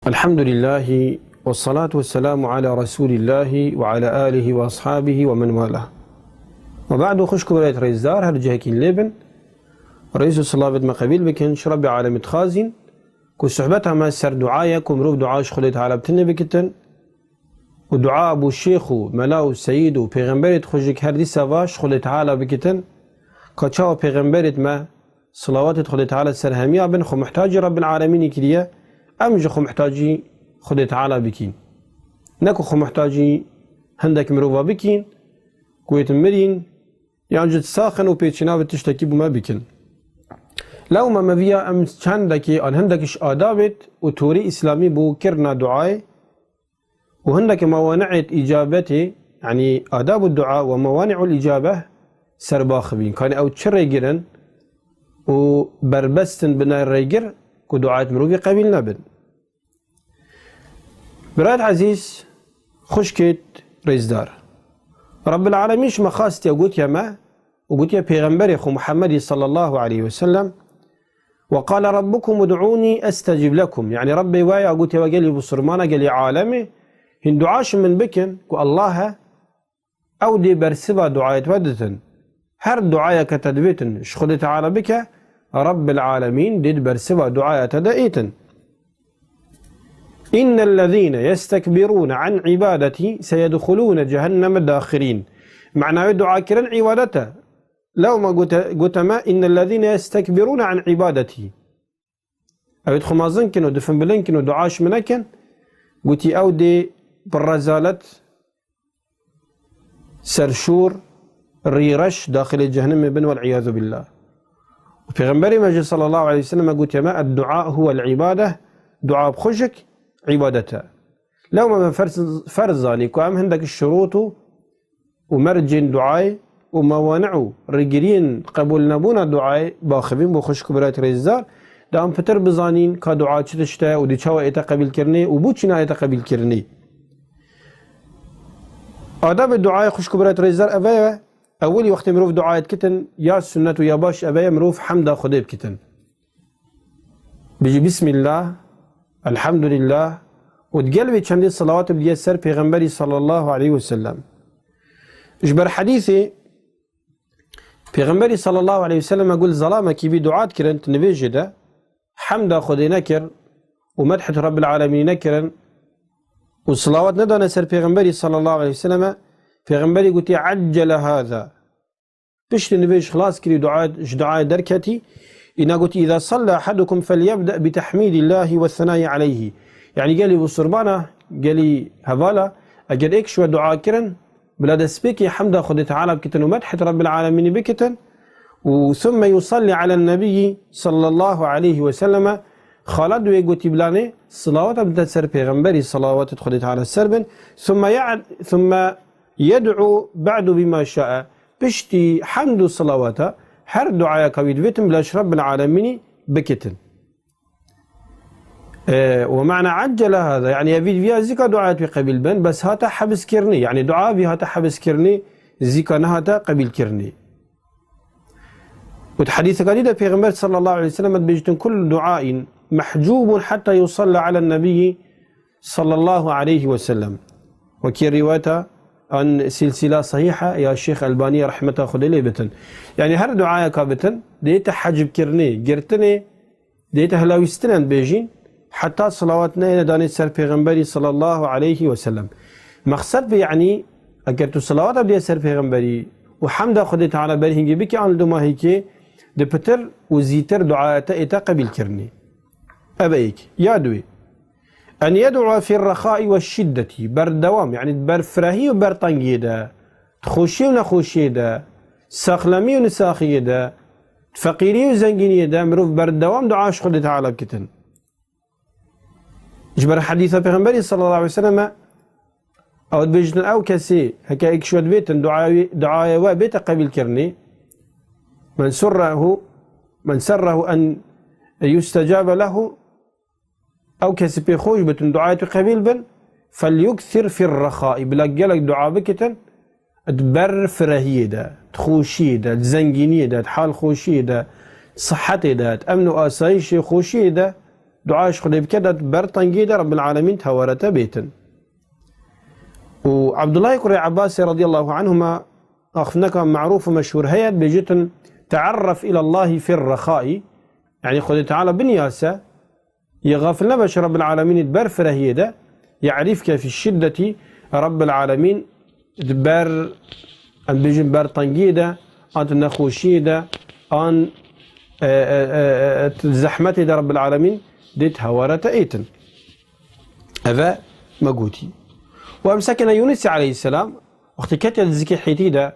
الحمد لله والصلاة والسلام على رسول الله وعلى آله وأصحابه ومن والاه. وبعد خشكم رأيت رئيس دار هرجهكين لبن رئيس الصلاة مقابل بكن شرب عالم خازن كو صحبتها ما سر دعايكم روب دعاء شخلت على بتن بكتن ودعاء أبو الشيخ ملاو السيد وبيغمبرت خجك هردي سواش خلت على بكتن كتشاو بيغمبرت ما صلوات خلت على السرهمية بن خو محتاج رب العالمين كريا أمج خو محتاجي خلت على بكين نكو خو محتاجي هندك مروفا بكين كويت مرين يعني جد ساخن وبيتشنا بتشتكي بما بكين لو ما مبيا أم هندكي أن هندكش آدابت وتوري إسلامي بو كرنا دعاء وهندك موانع إجابته يعني آداب الدعاء وموانع الإجابة سرباخ بين كان أو تشريجرن وبربستن بنا الريجر كدعاء مروفي قبيل نبن براد عزيز خشكت رئيس دار رب العالمين مخاست يقول يا ما وقلت يا پیغمبر خو محمد صلى الله عليه وسلم وقال ربكم ادعوني استجب لكم يعني ربي وايا قلت يا وقال بصرمانه قال لي عالمي هن دعاش من بكن الله او دي برسبا دعاية ودتن هر دعاية كتدبيتن شخدت على بك رب العالمين دي برسبا دعاية تدئيتن إن الذين يستكبرون عن عبادتي سيدخلون جهنم داخرين معنى دعاء كرن عبادته لو ما قلت ما إن الذين يستكبرون عن عبادتي أو يدخل مازن كنو دفن بلن كنو دعاش منكن قلت أو دي بالرزالة سرشور ريرش داخل جهنم بن والعياذ بالله وفي غنبري مجد صلى الله عليه وسلم قلت ما الدعاء هو العبادة دعاء بخشك عبادته لو ما فرز ذلك وأم عندك الشروط ومرجن دعاء وموانعه رجلين قبول نبونا دعاء باخبين بخش كبرات رزار دام فتر بزانين كدعاء تشتا ودي شوا يتقبل كرني وبوتشنا يتقبل كرني آداب الدعاء خش كبرات رزار أبايا أولي وقت مروف دعاء كتن يا سنة ويا باش أبايا مروف حمد خديب كتن بيجي بسم الله الحمد لله وتقلبي كندي الصلوات بدي السر پیغمبري صلى الله عليه وسلم اجبر حديثي پیغمبري صلى الله عليه وسلم اقول ظلامة كي بدعاء كرن تنبيجي ده حمد خدي نكر ومدحة رب العالمين نكرن والصلوات ندانا سر پیغمبري صلى الله عليه وسلم پیغمبري قلت عجل هذا بش تنبيج خلاص كري دعاء دركتي إن قلت إذا صلى أحدكم فليبدأ بتحميد الله والثناء عليه يعني قال لي بصربانة قال لي هبالا أجد إيك شوى دعاء كرن بلا دسبيكي حمد خد تعالى بكتن ومدحة رب العالمين بكتن وثم يصلي على النبي صلى الله عليه وسلم خالد ويقول بلاني صلوات بتسر پیغمبري صلوات خد تعالى السربن ثم يدعو بعد بما شاء بشتي حمد صلواته هر دعاء كويد بيتم بلاش رب العالمين بكتن ومعنى عجل هذا يعني يفيد فيها زكا دعاء بقبيل بن بس هاتا حبس كرني يعني دعاء بها هاتا حبس كرني زكا نهاتا قبيل كرني وتحديث قديدة في غمبر صلى الله عليه وسلم بيجتن كل دعاء محجوب حتى يصلى على النبي صلى الله عليه وسلم وكي روايته عن سلسلة صحيحة يا الشيخ الباني رحمة خدي لي بتن يعني هر دعاء كابتن ديت حجب كرني قرتني ديت هلاويستنان بيجين حتى صلواتنا إلى داني سر پیغمبري صلى الله عليه وسلم مقصد يعني أجرت صلوات بدي سر پیغمبري وحمد خدي تعالى برهنجي بك عن دما هيك دبتر وزيتر دعاء تا قبل كرني أبيك يا دوي أن يدعو في الرخاء والشدة بردوام يعني برفرهي وبرطنجي ده تخوشي ونخوشي ده ساخلمي ونساخي ده فقيري وزنجيني ده مروف بردوام دعاء خدي تعالى بكتن جبر حديث پیغمبري صلى الله عليه وسلم او بيجن او كسي هكا اكشود بيتن دعاء وبيت قبل كرني من سره ان يستجاب له او كسي بيخوش بتن دعاء قبيل بن فليكثر في الرخاء بلا جلك دعاء بكتن تبر فرهيه ده تخوشي ده تزنجينيه ده حال خوشي ده صحتي ده امن واسايش خوشي ده دعاش خدي بكدت برطنجي رب العالمين تهورته بيتن. وعبد الله يقرأ عباس رضي الله عنهما أخفناك معروف ومشهور هي بيجتن تعرف إلى الله في الرخاء، يعني خدي تعالى بنياسة يغفلنا باش رب العالمين تبر فرهيدة يعرفك في الشدة رب العالمين تبر أن بيجن بر طنجيدة أن تنخوشيدة أن زحمتي دا رب العالمين ديت هوارة ايتن. هذا مقوتي. وامسكنا يونس عليه السلام وقت كتل الزكي حيتيدا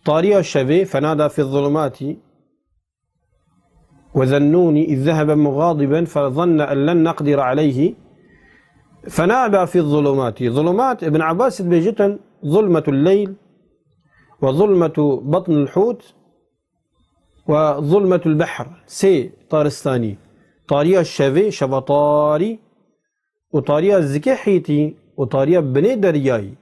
طاريا الشبي فنادى في الظلمات وذنوني إذ ذهب مغاضبا فظن أن لن نقدر عليه فنادى في الظلمات. ظلمات ابن عباس بيجتن ظلمة الليل وظلمة بطن الحوت وظلمة البحر سي طارستاني. طاريا الشبي شبطاري وطاريا الزكي حيتي وطاريا بني درياي.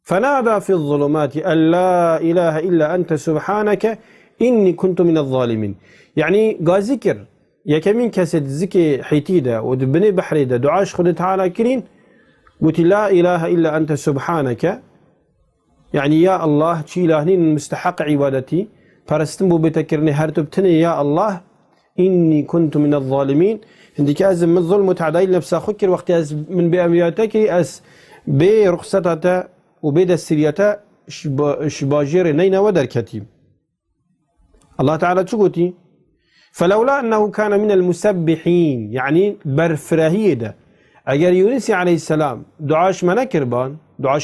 فنادى في الظلمات أن لا إله إلا أنت سبحانك إني كنت من الظالمين. يعني قازكر يا كمين كاسد زكي حيتيدا ودبني بحريدا دعاش خد تعالى كرين قلت لا إله إلا أنت سبحانك، يعني يا الله تشي لاهنين مستحق عبادتي فرستنبو بتكرني هرتبتني يا الله إني كنت من الظالمين. عندك أزم من الظلم وتعديل نفسها خكر وقت أز من بأمياتك أس برخصتها وبيد السريتا شباجير نينا ودر كتيم. الله تعالى تشكوتي فلولا أنه كان من المسبحين، يعني برفراهيدة أجر يونس عليه السلام دعاش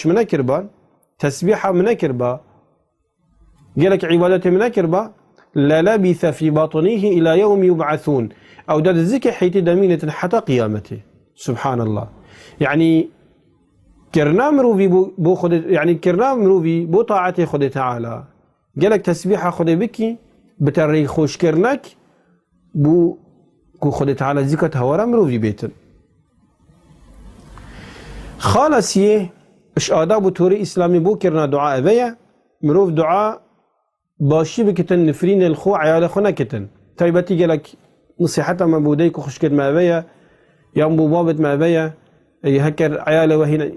منكربان تسبيحة منكربا قالك عبادة منكربا للبث في باطنه إلى يوم يبعثون أو داد الزكي حيتي دمينة حتى قيامته. سبحان الله. يعني كرنا مروفي بو خد، يعني كرنا مروفي بو طاعتي خد تعالى قالك تسبيحة خد بكي بتري خوش كرنك بو كو خد تعالى زكاة هورا مروفي بيتن خالصيه اش آداب توري إسلامي بو كرنا دعاء بيا مروف دعاء باشي بكتن نفرين الخو عيال خو نكتن تايبتي قالك نصيحة ما بوديك وخش كد ما بيا يا ابو بابت ما بيا يهكر عياله وهنا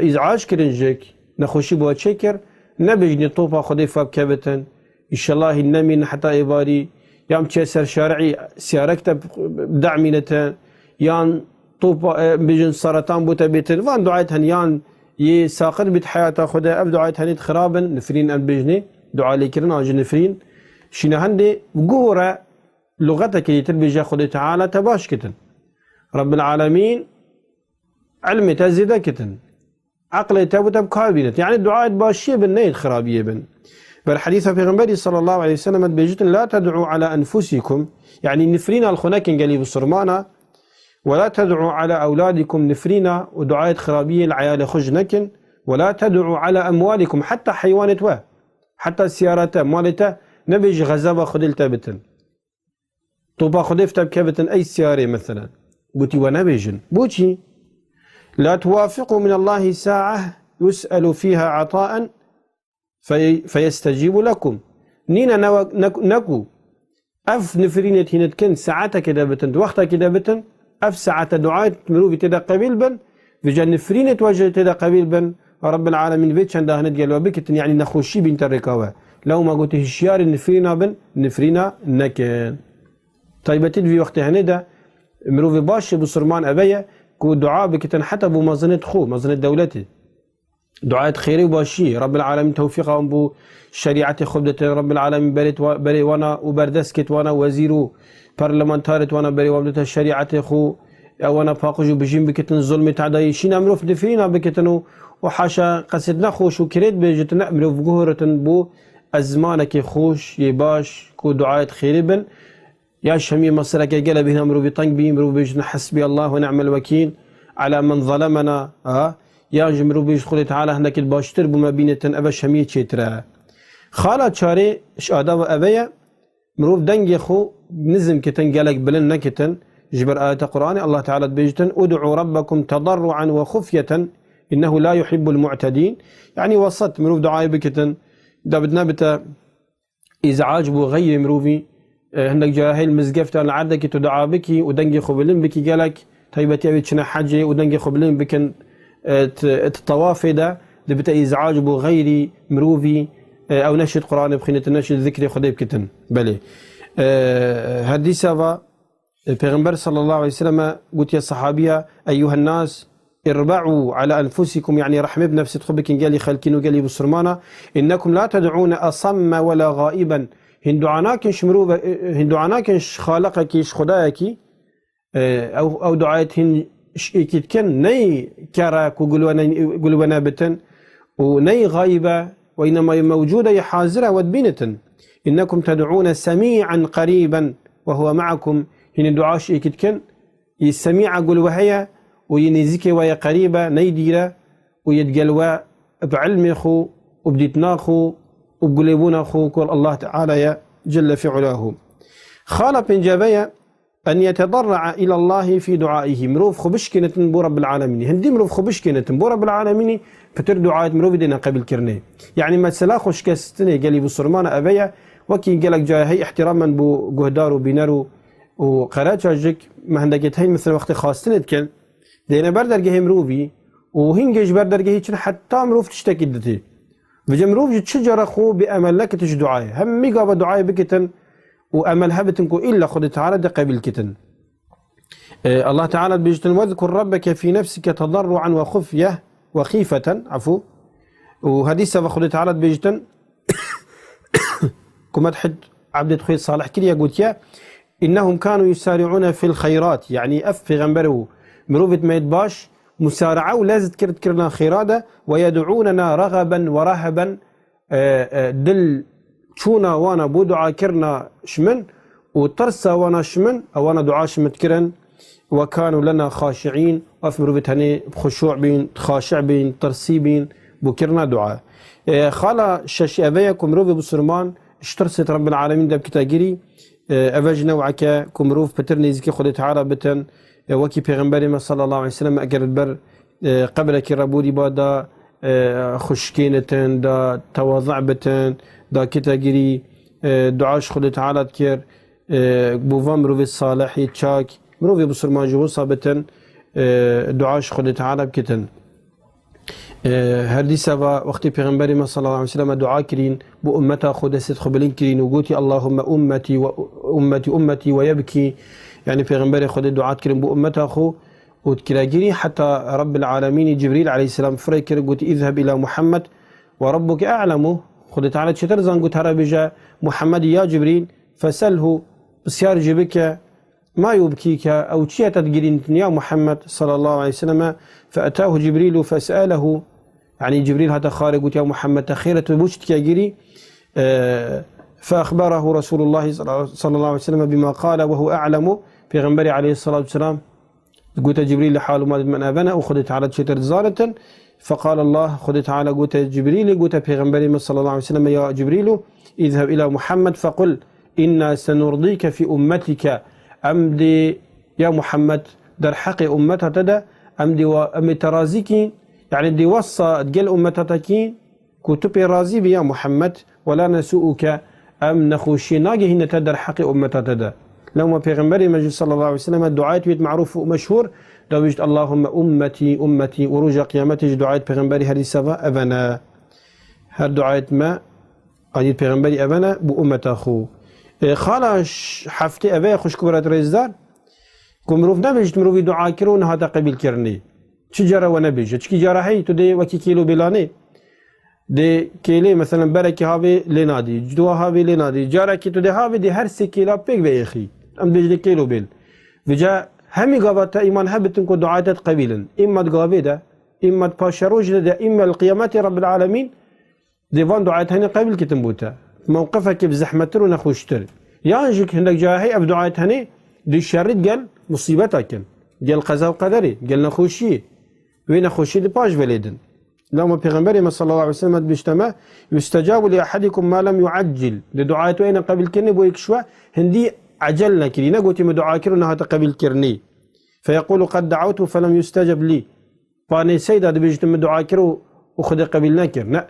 ازعاج كرنجك نخوشي بو تشكر نبجني طوفا خدي فاب كبتن ان شاء الله النمين حتى اباري يام تشسر شارعي سياركت بدعمينته يان طوفا بيجن سرطان بوتا بيتن وان دعايتهن يان يساقط بيت حياته خدها اب دعايتهن خرابا نفرين البجني دعاء لكرنا عجل نفرين شنا هندي قورة لغتك يتربي خدي تعالى تباش كتن رب العالمين علم تزيد كتن عقل تبوت بكابينت، يعني الدعاء باشيه بالنيت خرابيه بن. بالحديث في غنبري صلى الله عليه وسلم بيجتن لا تدعوا على انفسكم، يعني نفرينا الخناكن قليب الصرمانه ولا تدعوا على اولادكم نفرينا ودعاء خرابيه العيال خجنكن ولا تدعوا على اموالكم حتى حيوانته حتى السيارات مالته نبيج غزابة خدلتا بتن طوبا خدفتا بكبتن أي سيارة مثلا بوتي ونبيجن بوتي لا توافقوا من الله ساعة يسأل فيها عطاء فيستجيب لكم نينا نكو أف نفرينة هنتكن ساعتا كده بتن وقتا كده بتن أف ساعة دعاء مروفي تدا قبيل بن بجان نفرينة وجه تدا قبيل بن رب العالمين بيت شان ده هندقل وبكت، يعني نخوشي بنت الركاوة لو ما قلت هشيار نفرينا بن نفرينا نكن. طيب تدفي وقت هندا مروفي باش بصرمان أبايا كو دعاء بكتن حتى بو مظنة خو مظنة دولتي دعاء خيري وباشي رب العالمين توفيقهم بو شريعة خبدة رب العالمين بري وانا وبردسكت وانا وزيرو برلمانتارت وانا بري وابدة الشريعة خو وانا فاقجو بجيم بكتن الظلم تعداي شين امروف نفرينا بكتنو وحاشا قصدنا خوش وكريت بيجتنا امروف قهرتن بو ازمانك خوش يباش كو دعاء خيري بن يا شمي مصرك قلب هنا امروف طنق بي امروف بيجتنا حسبي الله ونعم الوكيل على من ظلمنا يا جمرو بيج خلي تعالى هناك الباشتر بما بينتن ابا شمية شيترا خالة شاري اش آداب ابايا مروف دنجي خو نزم كتن قالك بلن نكتن جبر آية القرآن الله تعالى بيجتن ادعوا ربكم تضرعا وخفية إنه لا يحب المعتدين، يعني وسط مروف دعاء بكتن دا بدنا بتا إزعاج بو غير مروفي هندك جاهي المزقفت أنا عردك تدعى بكي ودنجي خبلين بكي قالك طيبتي أبي تشنا حجي ودنجي خبلين بكن الطواف ده دبتا إزعاج بو غيري مروفي أو نشد قرآن بخينة النشد ذكري خديب كتن بلي هدي سافا پیغمبر صلى الله عليه وسلم قلت يا الصحابية أيها الناس اربعوا على أنفسكم يعني رحمة بنفس تخبك قال لي خلكين وقال لي بصرمانة إنكم لا تدعون أصم ولا غائبا هندعاناكش مروفة هندعاناكش خالقكش خدايكي أو دعايتهن إكيد كن ني كراك وقلوانا بتن وني غايبة وإنما موجودة حاضرة ودبينة إنكم تدعون سميعا قريبا وهو معكم هنا دعاش إكيد كن يسميع قلوهيا وينزيكي ويا قريبة نيديرة ويتقلوا بعلمخو وبديتناخو وبقلبوناخو كل الله تعالى جل في علاه خالق بن جابية أن يتضرع إلى الله في دعائه مروف خبشكنة بو رب العالمين هندي مروف خبشكنة بو رب العالمين فتر دعاء مروف دينا قبل كرني يعني ما تسلاخوش كاستني قالي بصرمان أبيا وكي قالك جاهي احتراما بو قهدار وبينارو وقرات جاجك ما هندقت هاي مثل وقت خاصتني كان دينا بردرجه مروفي وهنجش بردرجه حتى مروف تشتكي دتي فجمروف تشجر أخو بأمل لك تجدعاء هم ميقا دعاء بكتن وأمل هبتنكو إلا خد تعالى قبل كتن الله تعالى بيجتن واذكر ربك في نفسك تضرعا وخفية وخيفة عفو وهذه سبب خد تعالى بيجتن كما تحد عبد الخير صالح كليا قلت يا إنهم كانوا يسارعون في الخيرات يعني في غنبره مروفة ما يتباش مسارعة ولازم تكرنا خيرادة ويدعوننا رغبا ورهبا دل شونا وانا بو دعا كرنا شمن وترسى وانا شمن او انا دعا شمت كرن وكانوا لنا خاشعين وافمروا بتهني بخشوع بين خاشع بين ترسي بين بو كرنا دعاء خالا شاشي ابيا كمروف بسرمان اشترست رب العالمين دب كتاجري افاج نوعك كمروف بترني زكي خدت تعالى بتن وكي پیغمبر صلى الله عليه وسلم اگر البر قبلك ربودي بادا خشكينتن دا تواضع بتن دا كتاجري دعاش خد تعالى كير بوفام مروفي الصالحي تشاك مروفي بسرمان جهو صابتن دعاش خد تعالى بكتن هردي سبا وقت پیغمبر صلى الله عليه وسلم دعا كرين بو امتا خود ست خبلين كرين وقوتي اللهم امتي وامتي امتي ويبكي يعني پیغمبر خود دعا كرين بو امتا خو وتكراجري حتى رب العالمين جبريل عليه السلام فريكر قلت اذهب الى محمد وربك اعلمه خد تعالى شتر زان قلت بجا محمد يا جبريل فسله بسيار جبك ما يبكيك او شيء تدقرين يا محمد صلى الله عليه وسلم فاتاه جبريل فساله يعني جبريل هذا خارج قلت يا محمد تخيرة بوشتك يجري فاخبره رسول الله صلى الله عليه وسلم بما قال وهو اعلم في غنبري عليه الصلاه والسلام قلت جبريل لحاله ما من ابنا وخذ تعالى شتر زارة فقال الله خذ تعالى قلت جبريل قلت پیغمبر صلى الله عليه وسلم يا جبريل اذهب الى محمد فقل إنا سنرضيك في امتك امدي يا محمد در حق امتها تدا امدي ترازيكي يعني دي وصى تقل امتتكين كتب رازي يا محمد ولا نسوءك ام نخوشي ناجي هنا تدر حق امتها تدا لما پیغمبر مجد صلى الله عليه وسلم الدعاء ويت معروف ومشهور دوجت اللهم امتي امتي ورجع قيامتي دعاء پیغمبر هذه سوا ابنا هر دعاء ما قال پیغمبر ابنا بو امت اخو خالاش حفتي ابي خوش كبرت رزدار كمروف نبجت مروفي دعاء كرون هذا قبيل كرني شجره ونبجت چكي جاره هي تدي وكي كيلو بلاني دي كيلي مثلا بركي هاوي لنادي جدوا هاوي لنادي جاره كي تدي هاوي دي هر 6 كيلو بيك بيخي ام بيجي كيلو بيل وجا همي قابت ايمان هبتن كو دعاءات قبيلا اما تقابيدا اما تباشروج ده اما القيامات رب العالمين ديفان دعاءات هني قبل كتنبوتا موقفك بزحمتر ونخوشتر يانجك هندك جاهي اف دعاءات هني دي شرط قال مصيبتك قال قضاء وقدري قال نخوشي وين نخوشي دي باش وليدن لما پیغمبر صلى الله عليه وسلم بيجتمع يستجاب لاحدكم ما لم يعجل لدعاءته وين قبل كني بو يكشوا هندي عجلنا كري نقولتي مدعاء كرنا هذا قبل كرني فيقول قد دعوت فلم يستجب لي فاني سيدا بيجتمع دعاء كرو وخذ قبل نكر لا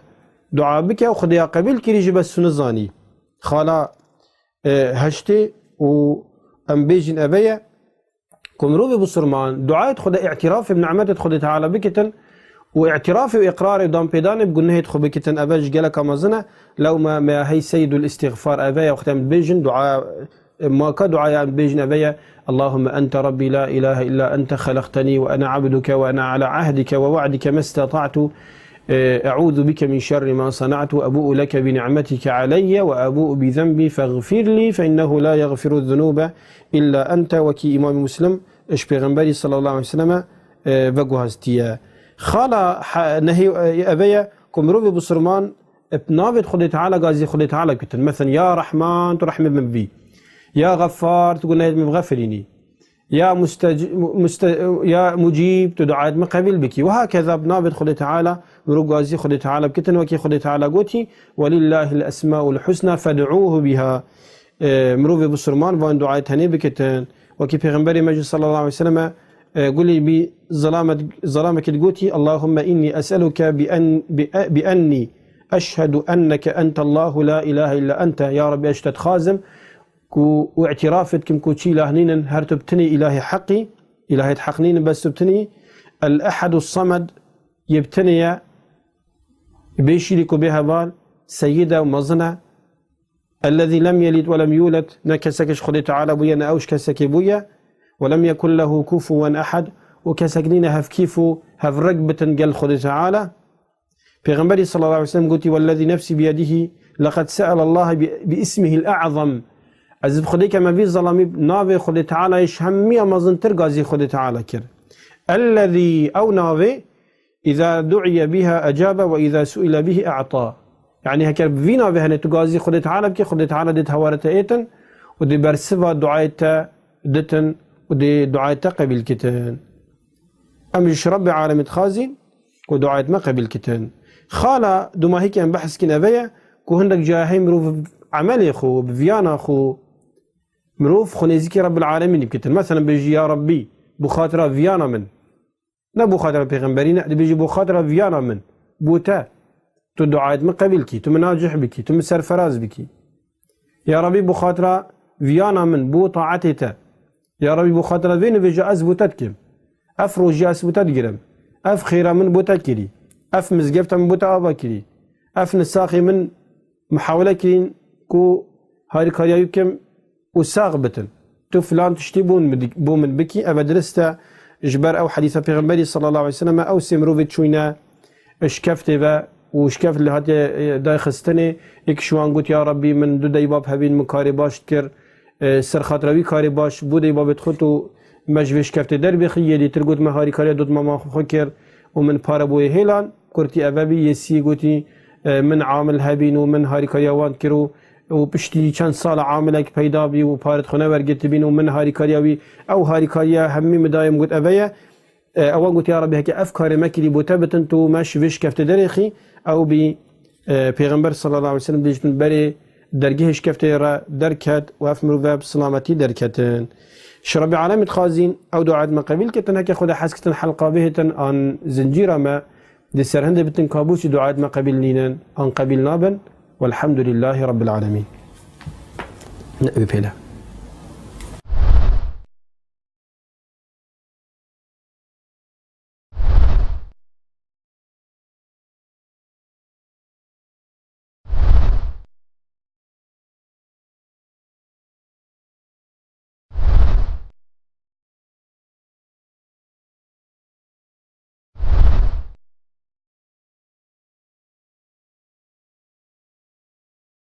دعاء بك وخذ يا قبل كري جبس نزاني خلا هشتي وأم بيجن أبيا كمروبي بصرمان دعاء خدا اعتراف بنعمة خدا تعالى بكتن واعترافي واقراري دام بيداني بقولنا هيدخل بكتن اباج جالك مازنا لو ما هي سيد الاستغفار ابايا وختم بيجن دعاء ما كدعاء بيجن ابايا اللهم انت ربي لا اله الا انت خلقتني وانا عبدك وانا على عهدك ووعدك ما استطعت اعوذ بك من شر ما صنعت ابوء لك بنعمتك علي وابوء بذنبي فاغفر لي فانه لا يغفر الذنوب الا انت. وكي امام مسلم اش پیغمبري صلى الله عليه وسلم بقوهستيا خالا نهي أبيا كمروبي بصرمان بنابت خدي تعالى غازي خدي تعالى كتن مثلا يا رحمن ترحم من بي يا غفار تقول نهي مغفريني يا يا مجيب تدعى مقابل بك وهكذا بنابت خدي تعالى مروب غازي خدي تعالى بكتن وكي خدي تعالى قوتي ولله الأسماء الحسنى فادعوه بها مروبي بصرمان وان دعايت هني بكتن وكي پیغمبري مجد صلى الله عليه وسلم قولي بظلامك تقوتي اللهم إني أسألك بأني أشهد أنك أنت الله لا إله إلا أنت يا ربي أشتد خازم واعترافتك كم كوتشي لهنين هرتبتني إلهي حقي إلهي تحقنين بس تبتني الأحد الصمد يبتني بيشيلك بها بال سيدة ومظنة الذي لم يلد ولم يولد نكسكش خدي تعالى بويا نأوش كسكي بويا ولم يكن له كفوا أحد وكسجنين هف كيفو هف رقبة قال خد تعالى پیغمبري صلى الله عليه وسلم قلت والذي نفسي بيده لقد سأل الله باسمه الأعظم عزب خديك ما في ظلامي ناوي خد تعالى يشهمي أمازن ترقازي خد تعالى كر الذي أو ناوي إذا دعي بها أجاب وإذا سئل به أعطى يعني هكذا في ناوي هنا تقازي خد تعالى بكي خد تعالى دي تهوارة ايتن ودي برسفة دعاية دتن ودي دعاء قبل كتان أمش رب عالم خازن ودعاء ما قبل كتان خالا دوما هيك أن بحث كنا بيا كوهندك جاهي مروف عملي خو بفيانا خو مروف خنيزيكي رب العالمين بكتان مثلا بيجي يا ربي بخاطرة فيانا من لا بخاطرة بيغمبرين بيجي بخاطرة فيانا من بوتا تو دعاء ما قبل كي تو مناجح بكي تو مسرفراز بكي يا ربي بخاطرة فيانا من بو طاعتي يا ربي بخاطر ذين بيجا أزبوتتكم أفروج أزبوتت جرم أف خيرا من بوتت كري أف مزجفت من بوتا أبا كري أف نساقي من محاولة كرين كو هاي كاريوكم وساق بتن تو فلان تشتبون بومن بكي أبدرستا إجبار أو حديثة پیغمبري صلى الله عليه وسلم أو سمروفيت شوينا اشكفت با وشكفت اللي هاتي داي خستني اكشوان قلت يا ربي من دو دايباب هبين مكاري باش تكر سر خاطروی کاری باش بوده بابت خود و مجوش کفته در بخیه دی تر گوت مهاری کاری دوت ما خو کر و من پاره بوی هیلان کرتی ابابی یسی گوتی من عامل هبین و من هاری کاری وان کرو و پشتی چند سال عاملک پیدا بی و پارت خونه ورگت بین و من هاری کاریوی او هاری کاری همی مدایم گوت ابیا اوان گوت یا ربی هک افکار مکری بوتبتن تو مشوش کفته درخی او بی پیغمبر صلی الله علیه و سلم دیجن بری درجهش كفتي را دركت وافمرو باب سلامتي دركتن شرب علامة خازين او دعاء ما قبل كتن هكا خدا حسكتن حلقة بهتن عن زنجيرة ما دي سرهند بتن كابوش دعاء ما قبل نينن عن قبل نابن والحمد لله رب العالمين نأبي بيلا